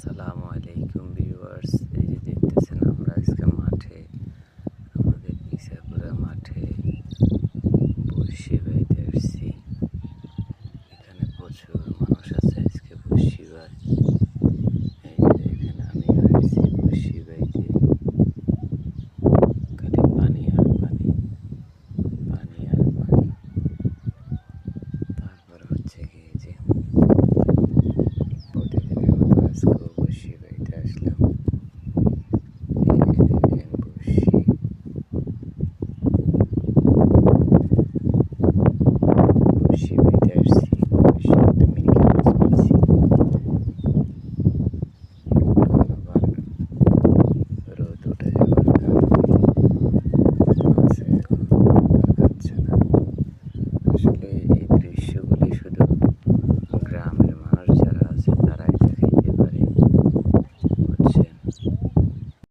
আসসালামু আলাইকুম ভিউয়ার্স, এই যে দেখতেছেন আমরা আজকে মাঠে, আমাদের ইসাপুরা মাঠে বড়শি বাইতে আসছি। এখানে প্রচুর মানুষ আছে আজকে বড়শি বাই। এই যে এখানে আমি আসছি বড়শি বাইতে, খালি পানি আর পানি, পানি আর পানি। তারপর হচ্ছে কি যে প্রতিদিনের মতো আজকেও